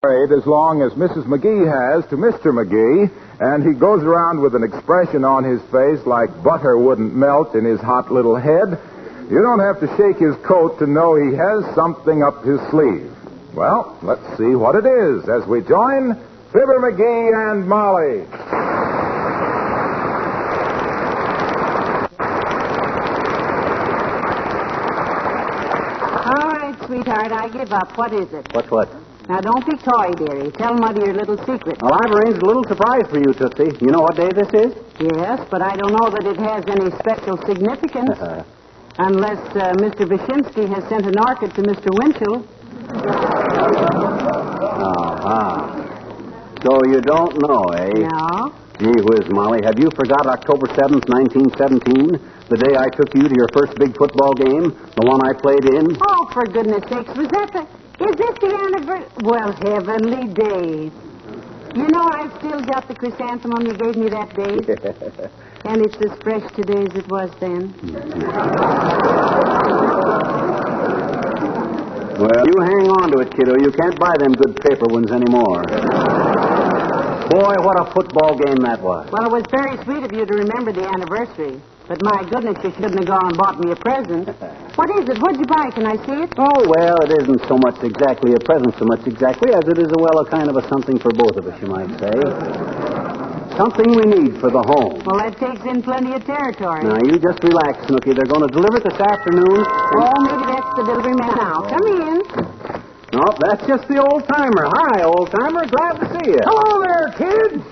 as long as Mrs. McGee has to Mr. McGee, and he goes around with an expression on his face like butter wouldn't melt in his hot little head. You don't have to shake his coat to know he has something up his sleeve. Well, let's see what it is as we join Fibber McGee and Molly. All right, sweetheart, I give up. What is it? What? Now, don't be coy, dearie. Tell Muddy your little secret. Well, I've arranged a little surprise for you, Tootsie. You know what day this is? Yes, but I don't know that it has any special significance. Unless Mr. Wyszynski has sent an orchid to Mr. Winchell. So you don't know, eh? No. Gee whiz, Molly. Have you forgot October 7th, 1917? The day I took you to your first big football game? The one I played in? Oh, for goodness sakes, was that the... Is this the anniversary? Well, heavenly days. You know, I've still got the chrysanthemum you gave me that day. And it's as fresh today as it was then. Well, you hang on to it, kiddo. You can't buy them good paper ones anymore. Boy, what a football game that was. Well, it was very sweet of you to remember the anniversary. But my goodness, you shouldn't have gone and bought me a present. What is it? What'd you buy? Can I see it? Oh, well, it isn't so much exactly a present so much exactly as it is a kind of a something for both of us, you might say. Something we need for the home. Well, that takes in plenty of territory. Now, you just relax, Snooky. They're going to deliver it this afternoon. Oh, maybe that's the delivery man now. Come in. Nope, that's just the old-timer. Hi, old-timer. Glad to see you. Hello there, kids.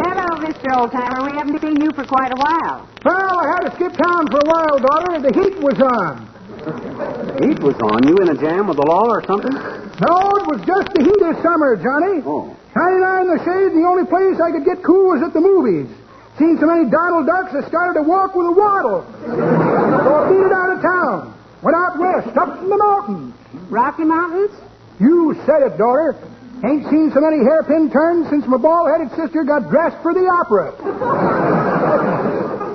Hello, Mr. Oldtimer. We haven't seen you for quite a while. Well, I had to skip town for a while, daughter. The heat was on. Heat was on. You in a jam with the law or something? No, it was just the heat of summer, Johnny. Oh. 99 in the shade, and the only place I could get cool was at the movies. Seen so many Donald Ducks, I started to walk with a waddle. So I beat it out of town. Went out west, up in the mountains. Rocky Mountains? You said it, daughter. Ain't seen so many hairpin turns since my bald-headed sister got dressed for the opera.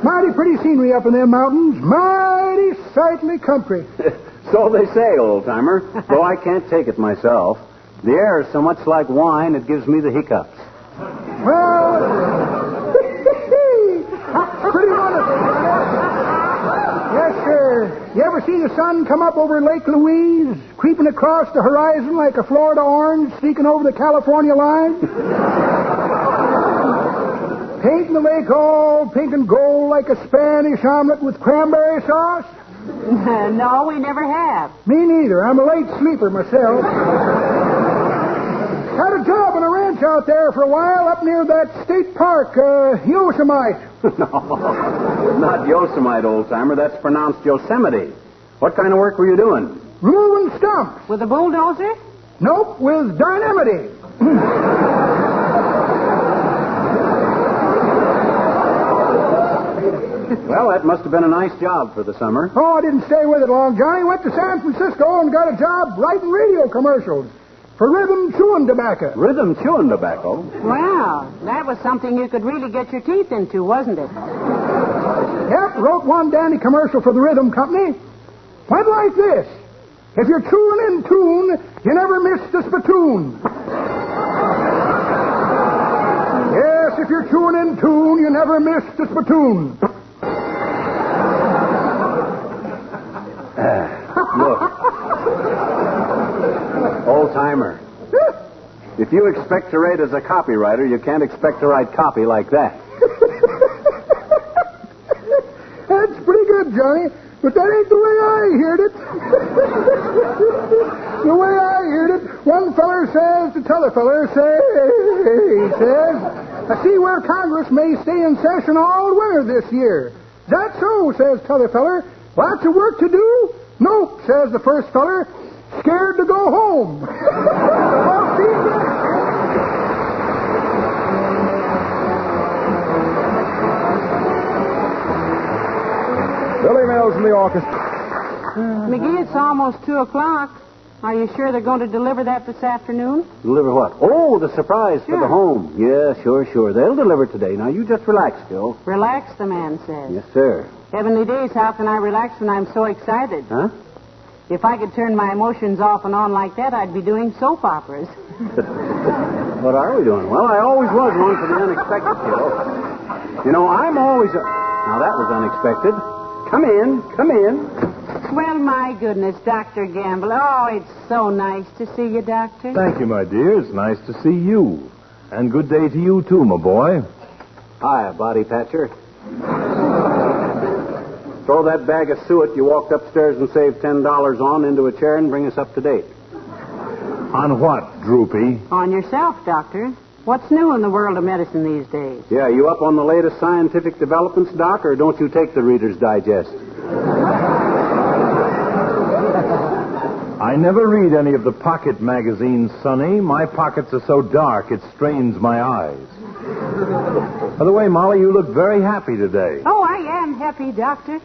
Mighty pretty scenery up in them mountains. Mighty sightly country. So they say, old-timer, though I can't take it myself. The air is so much like wine, it gives me the hiccups. Well, pretty wonderful. Yes, sir. You ever seen the sun come up over Lake Louise, creeping across the horizon like a Florida orange sneaking over the California line? Painting the lake all pink and gold like a Spanish omelet with cranberry sauce? No, we never have. Me neither. I'm a late sleeper myself. Had a job on a ranch out there for a while up near that state park, Yosemite. No, not Yosemite, old-timer. That's pronounced Yosemite. What kind of work were you doing? Removing stumps. With a bulldozer? Nope, with dynamite. Well, that must have been a nice job for the summer. Oh, I didn't stay with it long, Johnny. Went to San Francisco and got a job writing radio commercials for rhythm chewing tobacco. Rhythm chewing tobacco? Wow, that was something you could really get your teeth into, wasn't it? Yep, wrote one dandy commercial for the rhythm company. Went like this. If you're chewing in tune, you never miss the spittoon. Yes, if you're chewing in tune, you never miss the spittoon. Look. Old-timer. If you expect to write as a copywriter, you can't expect to write copy like that. That's pretty good, Johnny. But that ain't the way I heard it. The way I heard it, one feller says to t'other feller, he says, I see where Congress may stay in session all winter this year. Is that so, says t'other feller. Lots of work to do? Nope, says the first feller. Scared to go home. Well, see you. Billy Mills in the orchestra. McGee, it's almost 2 o'clock. Are you sure they're going to deliver that this afternoon? Deliver what? Oh, the surprise for Sure. the home. Yeah, sure. They'll deliver today. Now, you just relax, Phil. Relax, the man says. Yes, sir. Heavenly days, how can I relax when I'm so excited? Huh? If I could turn my emotions off and on like that, I'd be doing soap operas. What are we doing? Well, I always was one for the unexpected, kiddo. You know, I'm always... Now, that was unexpected. Come in. Well, my goodness, Dr. Gamble. Oh, it's so nice to see you, Doctor. Thank you, my dear. It's nice to see you. And good day to you, too, my boy. Hiya, body patcher. Throw that bag of suet you walked upstairs and saved $10 on into a chair and bring us up to date. On what, Droopy? On yourself, Doctor. What's new in the world of medicine these days? Yeah, you up on the latest scientific developments, Doc, or don't you take the Reader's Digest? I never read any of the pocket magazines, Sonny. My pockets are so dark it strains my eyes. By the way, Molly, you look very happy today. Oh, I am happy, Doctor.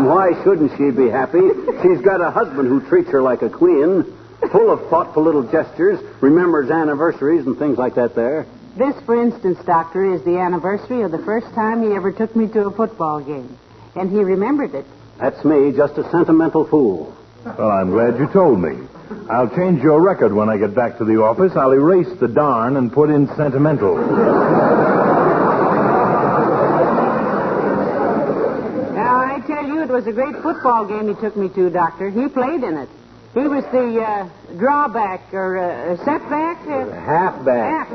Why shouldn't she be happy? She's got a husband who treats her like a queen, full of thoughtful little gestures, remembers anniversaries and things like that there. This, for instance, Doctor, is the anniversary of the first time he ever took me to a football game. And he remembered it. That's me, just a sentimental fool. Well, I'm glad you told me. I'll change your record when I get back to the office. I'll erase the darn and put in sentimental. Now, I tell you, it was a great football game he took me to, Doctor. He played in it. He was the drawback or setback? Halfback.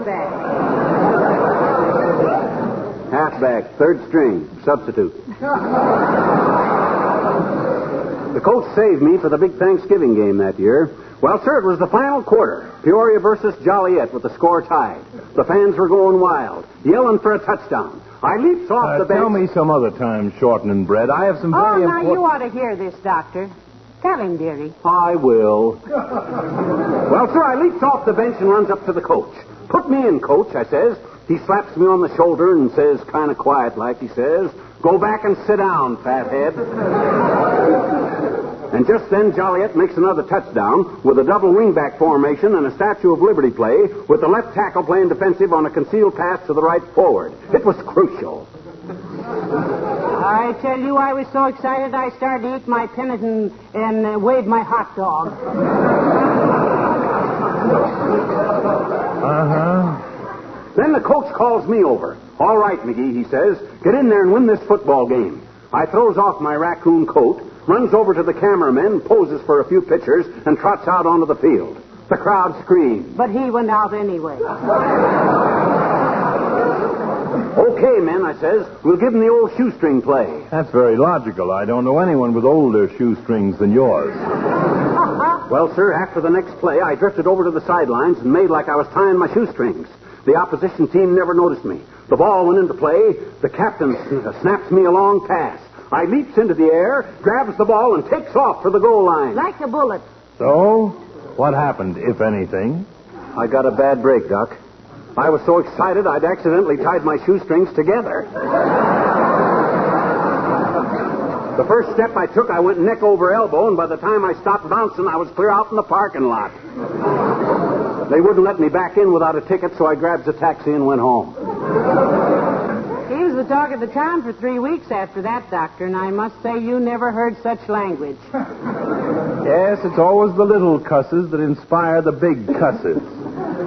Halfback, third string, substitute. The coach saved me for the big Thanksgiving game that year. Well, sir, it was the final quarter. Peoria versus Joliet with the score tied. The fans were going wild, yelling for a touchdown. I leaped off the bench. Tell me some other time, Shorten and Bread. I have some very now important... you ought to hear this, Doctor. Tell him, dearie. I will. Well, sir, I leaps off the bench and runs up to the coach. Put me in, coach, I says. He slaps me on the shoulder and says, kind of quiet like, he says, go back and sit down, fathead. And just then, Joliet makes another touchdown with a double wingback formation and a Statue of Liberty play with the left tackle playing defensive on a concealed pass to the right forward. It was crucial. I tell you, I was so excited I started to eat my penitent and wave my hot dog. Uh-huh. Then the coach calls me over. All right, McGee, he says, get in there and win this football game. I throws off my raccoon coat, runs over to the cameramen, poses for a few pictures, and trots out onto the field. The crowd screamed. But he went out anyway. Okay, men, I says, we'll give him the old shoestring play. That's very logical. I don't know anyone with older shoestrings than yours. Well, sir, after the next play, I drifted over to the sidelines and made like I was tying my shoestrings. The opposition team never noticed me. The ball went into play. The captain snaps me a long pass. I leaps into the air, grabs the ball, and takes off for the goal line. Like a bullet. So, what happened, if anything? I got a bad break, Doc. I was so excited I'd accidentally tied my shoestrings together. The first step I took, I went neck over elbow, and by the time I stopped bouncing, I was clear out in the parking lot. They wouldn't let me back in without a ticket, so I grabbed a taxi and went home. He was the talk of the town for 3 weeks after that, Doctor, and I must say you never heard such language. Yes, it's always the little cusses that inspire the big cusses.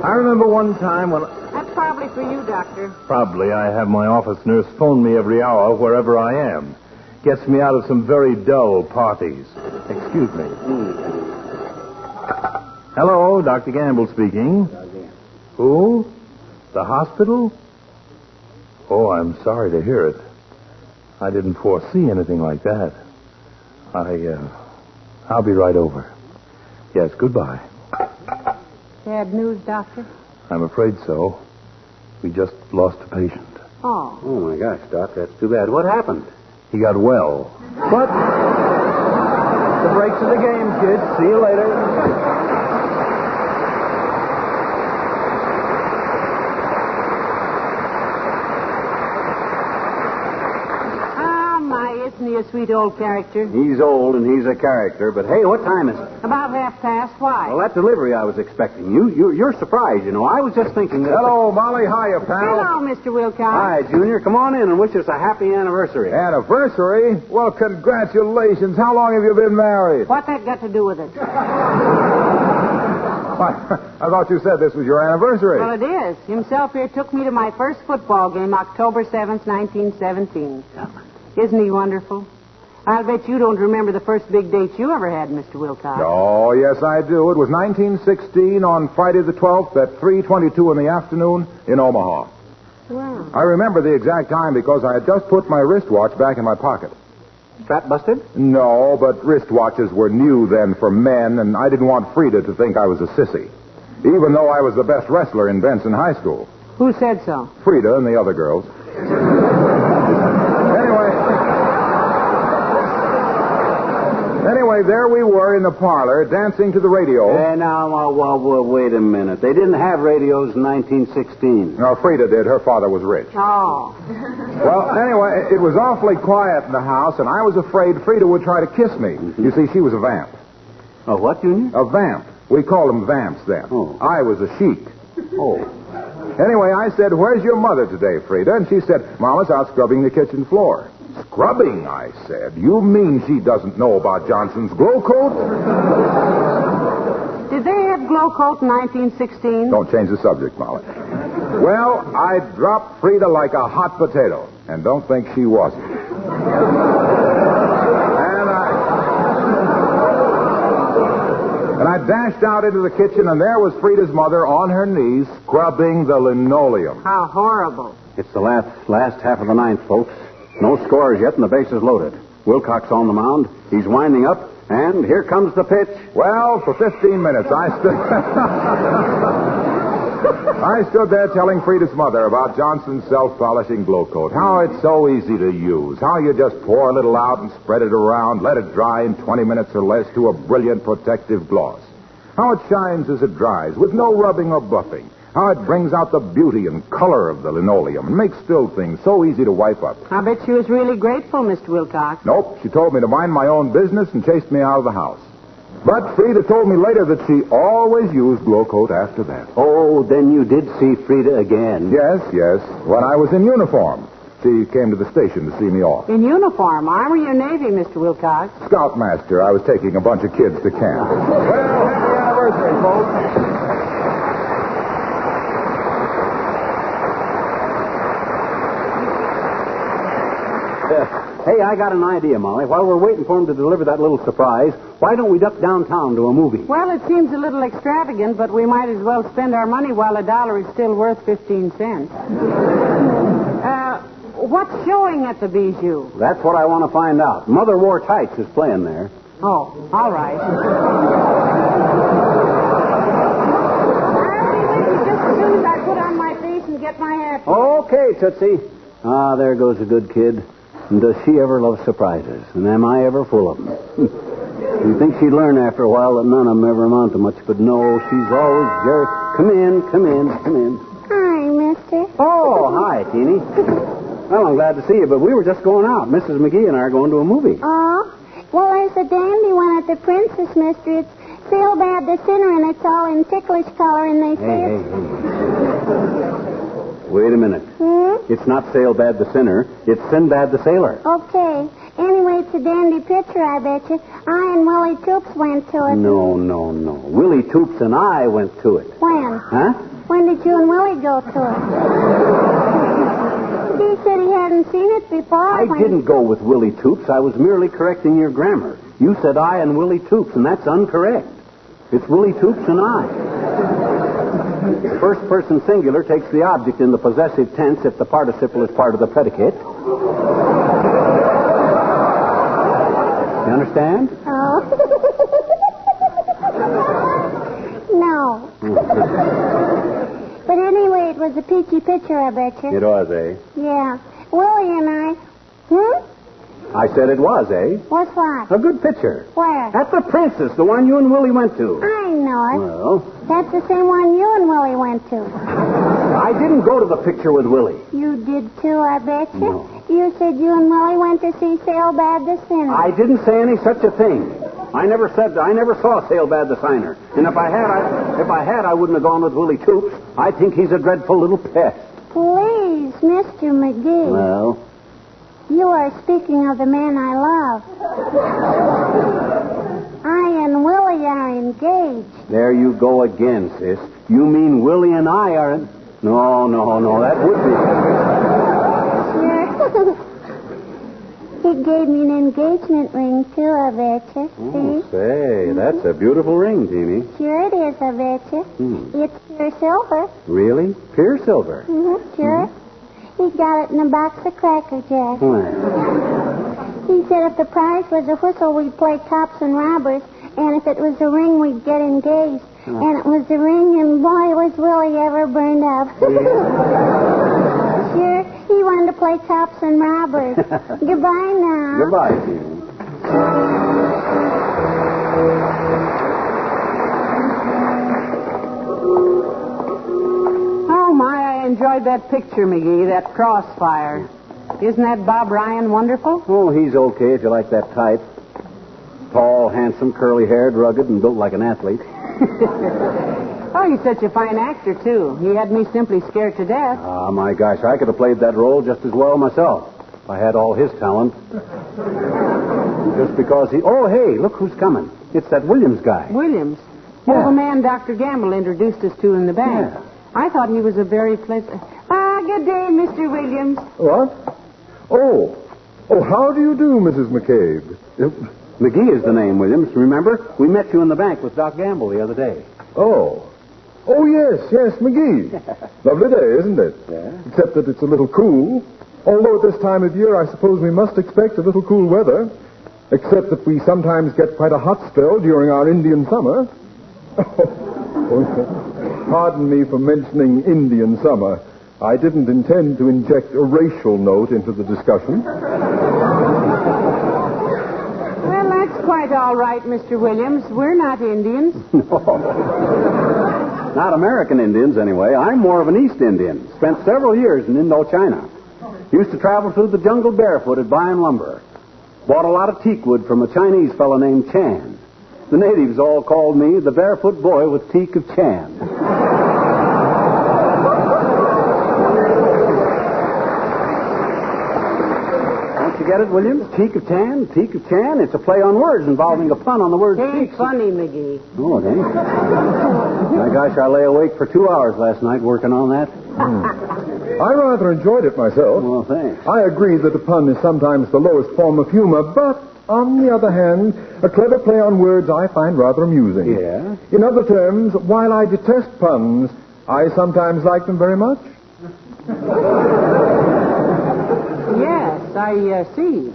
I remember one time when... That's probably for you, Doctor. Probably. I have my office nurse phone me every hour wherever I am. Gets me out of some very dull parties. Excuse me. Hello, Dr. Gamble speaking. Who? The hospital? Oh, I'm sorry to hear it. I didn't foresee anything like that. I'll be right over. Yes, goodbye. Bad news, Doctor? I'm afraid so. We just lost a patient. Oh. Oh, my gosh, Doc, that's too bad. What happened? He got well. But the breaks of the game, kids. See you later. Oh, my, isn't he a sweet old character. He's old and he's a character, but hey, what time is it? About 1:30. Why? Well, that delivery I was expecting. You're surprised, you know. I was just thinking that... Hello, Molly. Hiya, pal. Hello, Mr. Wilcox. Hi, Junior. Come on in and wish us a happy anniversary. Anniversary? Well, congratulations. How long have you been married? What that got to do with it? I thought you said this was your anniversary. Well, it is. Himself here took me to my first football game, October 7th, 1917. Isn't he wonderful? I'll bet you don't remember the first big date you ever had, Mr. Wilcox. Oh, yes, I do. It was 1916 on Friday the 12th at 3:22 in the afternoon in Omaha. Wow. I remember the exact time because I had just put my wristwatch back in my pocket. Strap busted? No, but wristwatches were new then for men, and I didn't want Frida to think I was a sissy, even though I was the best wrestler in Benson High School. Who said so? Frida and the other girls. Anyway, there we were in the parlor dancing to the radio. Now, wait a minute. They didn't have radios in 1916. No, Frida did. Her father was rich. Oh. Well, anyway, it was awfully quiet in the house, and I was afraid Frida would try to kiss me. Mm-hmm. You see, she was a vamp. A what, Junior? A vamp. We called them vamps then. Oh. I was a sheik. Oh. Anyway, I said, "Where's your mother today, Frida?" And she said, "Mama's out scrubbing the kitchen floor." Scrubbing, I said. You mean she doesn't know about Johnson's Glow Coat? Did they have Glow Coat in 1916? Don't change the subject, Molly. Well, I dropped Frida like a hot potato, and don't think she wasn't. And I dashed out into the kitchen, and there was Frida's mother on her knees scrubbing the linoleum. How horrible. It's the last half of the ninth, folks. No scores yet, and the base is loaded. Wilcox on the mound. He's winding up, and here comes the pitch. Well, for 15 minutes, I stood there telling Frida's mother about Johnson's self-polishing Glow Coat. How it's so easy to use. How you just pour a little out and spread it around, let it dry in 20 minutes or less to a brilliant protective gloss. How it shines as it dries with no rubbing or buffing. How it brings out the beauty and color of the linoleum and makes still things so easy to wipe up. I bet she was really grateful, Mr. Wilcox. Nope, she told me to mind my own business and chased me out of the house. But Frida told me later that she always used Glow Coat after that. Oh, then you did see Frida again. Yes, when I was in uniform. She came to the station to see me off. In uniform, Army or Navy, Mr. Wilcox? Scoutmaster. I was taking a bunch of kids to camp. Well, happy anniversary, folks. Hey, I got an idea, Molly. While we're waiting for him to deliver that little surprise, why don't we duck downtown to a movie? Well, it seems a little extravagant, but we might as well spend our money while $1 is still worth 15 cents. What's showing at the Bijou? That's what I want to find out. Mother Wore Tights is playing there. Oh, all right. I'll be with you just as soon as I put on my face and get my hat. Okay, Tootsie. Ah, there goes a good kid. And does she ever love surprises? And am I ever full of them? You'd think she'd learn after a while that none of them ever amount to much, but no, she's always very... Come in. Hi, mister. Oh, hi, Teeny. Well, I'm glad to see you, but we were just going out. Mrs. McGee and I are going to a movie. Oh? Well, there's a dandy one at the Princess, mister. It's Sinbad the Sinner, and it's all in ticklish color, and they say Hey. Wait a minute. It's not Sailbad the Sinner. It's Sinbad the Sailor. Okay. Anyway, it's a dandy picture, I bet you. I and Willie Toops went to it. No. Willie Toops and I went to it. When? Huh? When did you and Willie go to it? He said he hadn't seen it before. I didn't go with Willie Toops. I was merely correcting your grammar. You said I and Willie Toops, and that's incorrect. It's Willie Toops and I. The first person singular takes the object in the possessive tense if the participle is part of the predicate. You understand? Oh. No. But anyway, it was a peachy picture, I bet you. It was, eh? Yeah. Willie and I... I said it was, eh? What's what? A good picture. Where? At the Princess, the one you and Willie went to. I know it. Well, That's the same one you and Willie went to. I didn't go to the picture with Willie. You did too, I bet you. No. You said you and Willie went to see Sailbad the Sinner. I didn't say any such a thing. I never saw Sailbad the Signer. And if I had, I wouldn't have gone with Willie Toops. I think he's a dreadful little pest. Please, Mr. McGee. Well? You are speaking of the man I love. I and Willie are engaged. There you go again, sis. You mean Willie and I are... No, that would be... Sure. He gave me an engagement ring, too, I bet you. See? Say, that's a beautiful ring, Jeannie. Sure it is, I bet you. It's pure silver. Really? Pure silver? Sure. He got it in a box of Cracker Jacks. He said if the prize was a whistle, we'd play cops and robbers, and if it was a ring, we'd get engaged. And it was the ring, and boy, was Willie ever burned up. Sure, he wanted to play cops and robbers. Goodbye now. Goodbye, Jeannie. Oh, my, I enjoyed that picture, McGee, that crossfire. Isn't that Bob Ryan wonderful? Oh, he's okay if you like that type. Tall, handsome, curly-haired, rugged, and built like an athlete. Oh, he's such a fine actor, too. He had me simply scared to death. Ah, my gosh, I could have played that role just as well myself if I had all his talent. Just because he... Oh, hey, look who's coming. It's that Williams guy. Williams? Yeah. Oh, the man Dr. Gamble introduced us to in the bank. Yeah. I thought he was a very pleasant... good day, Mr. Williams. What? Oh, how do you do, Mrs. McCabe? McGee is the name, Williams. Remember? We met you in the bank with Doc Gamble the other day. Oh, yes, McGee. Lovely day, isn't it? Yeah. Except that it's a little cool. Although at this time of year, I suppose we must expect a little cool weather. Except that we sometimes get quite a hot spell during our Indian summer. Pardon me for mentioning Indian summer. I didn't intend to inject a racial note into the discussion. Well, that's quite all right, Mr. Williams. We're not Indians. No. Not American Indians, anyway. I'm more of an East Indian. Spent several years in Indochina. Used to travel through the jungle barefooted buying lumber. Bought a lot of teak wood from a Chinese fellow named Chan. The natives all called me the barefoot boy with teak of Chan. You get it, Williams? Teak of Chan, Teak of Chan. It's a play on words involving a pun on the word Ain't teak. funny, McGee. Oh, it ain't. My gosh, I lay awake for 2 hours last night working on that. I rather enjoyed it myself. Well, thanks. I agree that a pun is sometimes the lowest form of humor, but on the other hand, a clever play on words I find rather amusing. Yeah? In other terms, while I detest puns, I sometimes like them very much. Yes, I see.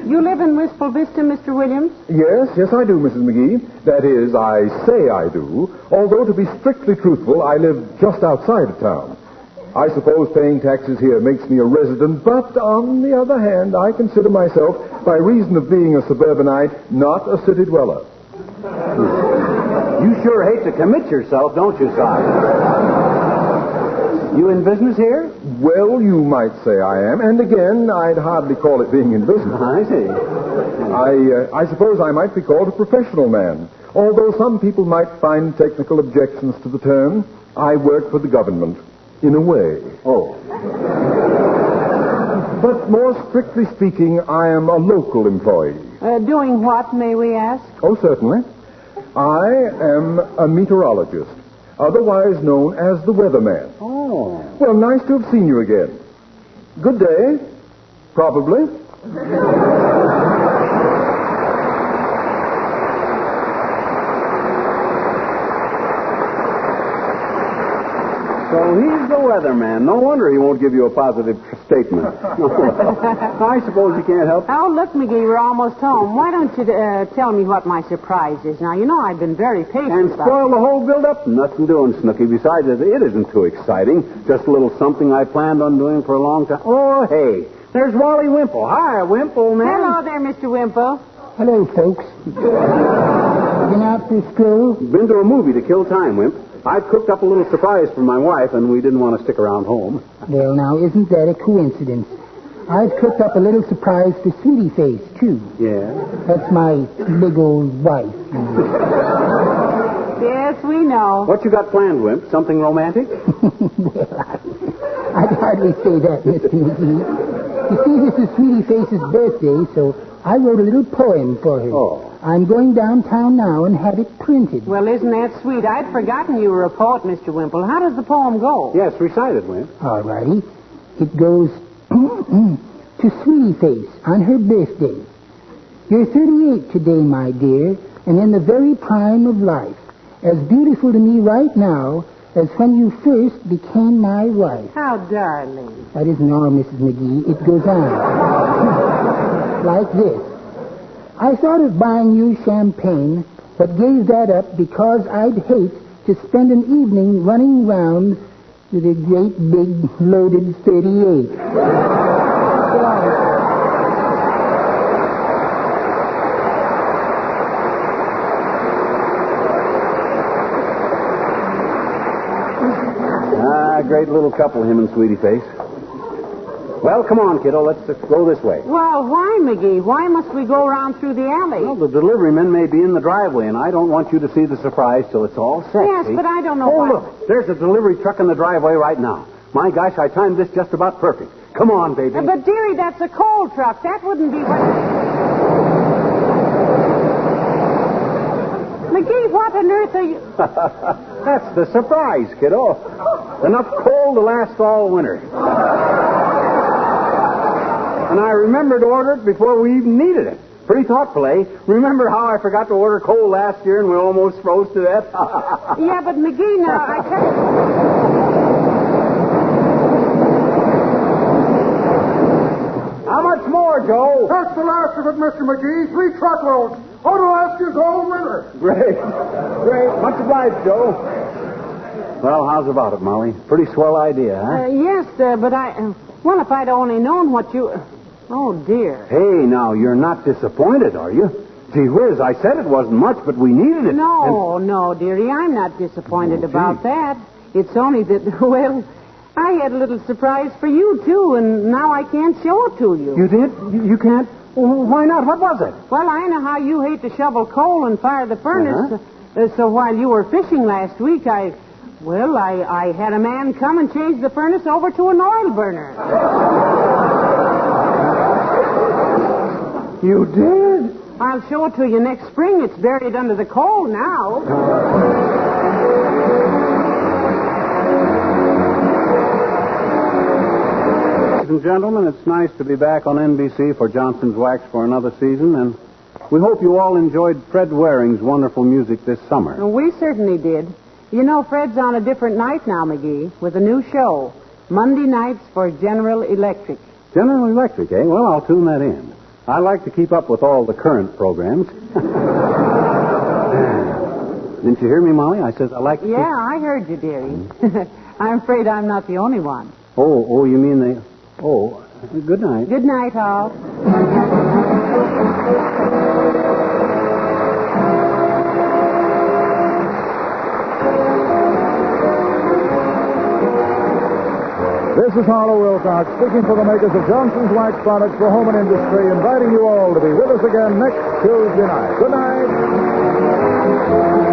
You live in Wistful Vista, Mr. Williams? Yes, I do, Mrs. McGee. That is, I say I do, although to be strictly truthful, I live just outside of town. I suppose paying taxes here makes me a resident, but on the other hand, I consider myself, by reason of being a suburbanite, not a city dweller. You sure hate to commit yourself, don't you, Si? You in business here? Well, you might say I am, and again, I'd hardly call it being in business. I see. I suppose I might be called a professional man, although some people might find technical objections to the term. I work for the government, in a way. Oh. But more strictly speaking, I am a local employee. Doing what, may we ask? Oh, certainly. I am a meteorologist, otherwise known as the weatherman. Oh. Well, nice to have seen you again. Good day. Probably. So he's the weatherman. No wonder he won't give you a positive statement. I suppose you can't help. Oh, look, McGee, we're almost home. Why don't you tell me what my surprise is? Now, you know I've been very patient And about spoil the whole build-up? Nothing doing, Snooky. Besides, it isn't too exciting. Just a little something I planned on doing for a long time. Oh, hey, there's Wally Wimple. Hi, Wimple, man. Hello there, Mr. Wimple. Hello, folks. Been out to school? Been to a movie to kill time, Wimp. I've cooked up a little surprise for my wife, and we didn't want to stick around home. Well, now, isn't that a coincidence? I've cooked up a little surprise for Sweetie Face, too. Yeah? That's my big old wife. Yes, we know. What you got planned, Wimp? Something romantic? Well, I'd hardly say that, Mr. McGee. You see, this is Sweetie Face's birthday, so I wrote a little poem for her. Oh. I'm going downtown now and have it printed. Well, isn't that sweet? I'd forgotten you were a poet, Mr. Wimple. How does the poem go? Yes, recite it, Wimp. All righty. It goes, to Sweetie Face on her birthday. You're 38 today, my dear, and in the very prime of life. As beautiful to me right now as when you first became my wife. How darling. That isn't all, Mrs. McGee. It goes on. Like this. I thought of buying you champagne, but gave that up because I'd hate to spend an evening running round with a great big loaded 38. Great little couple, him and Sweetie Face. Well, come on, kiddo. Let's go this way. Well, why, McGee? Why must we go around through the alley? Well, the deliveryman may be in the driveway, and I don't want you to see the surprise till it's all set. Yes, see? but I don't know Oh, why. look. There's a delivery truck in the driveway right now. My gosh, I timed this just about perfect. Come on, baby. But, dearie, that's a coal truck. That wouldn't be what... McGee, what on earth are you... That's the surprise, kiddo. Enough coal to last all winter. And I remembered to order it before we even needed it. Pretty thoughtful, eh? Remember how I forgot to order coal last year and we almost froze to death? Yeah, but McGee, now, I tell you... How much more, Joe? That's the last of it, Mr. McGee. 3 truckloads. Ough'll last you the whole winter. Great. Much obliged, Joe. Well, how's about it, Molly? Pretty swell idea, huh? Yes, but I... well, if I'd only known what you... Oh, dear. Hey, now, you're not disappointed, are you? Gee whiz, I said it wasn't much, but we needed it. No, dearie, I'm not disappointed about that. It's only that, well, I had a little surprise for you, too, and now I can't show it to you. You did? You can't? Well, why not? What was it? Well, I know how you hate to shovel coal and fire the furnace, so while you were fishing last week, I had a man come and change the furnace over to an oil burner. You did? I'll show it to you next spring. It's buried under the coal now. Ladies and gentlemen, it's nice to be back on NBC for Johnson's Wax for another season, and we hope you all enjoyed Fred Waring's wonderful music this summer. Well, we certainly did. You know, Fred's on a different night now, McGee, with a new show. Monday nights for General Electric. General Electric, eh? Well, I'll tune that in. I like to keep up with all the current programs. Didn't you hear me, Molly? I said I like to Yeah, I heard you, dearie. I'm afraid I'm not the only one. Oh, you mean they... Oh, good night. Good night, all. This is Harlow Wilcox, speaking for the makers of Johnson's Wax Products for Home and Industry, inviting you all to be with us again next Tuesday night. Good night.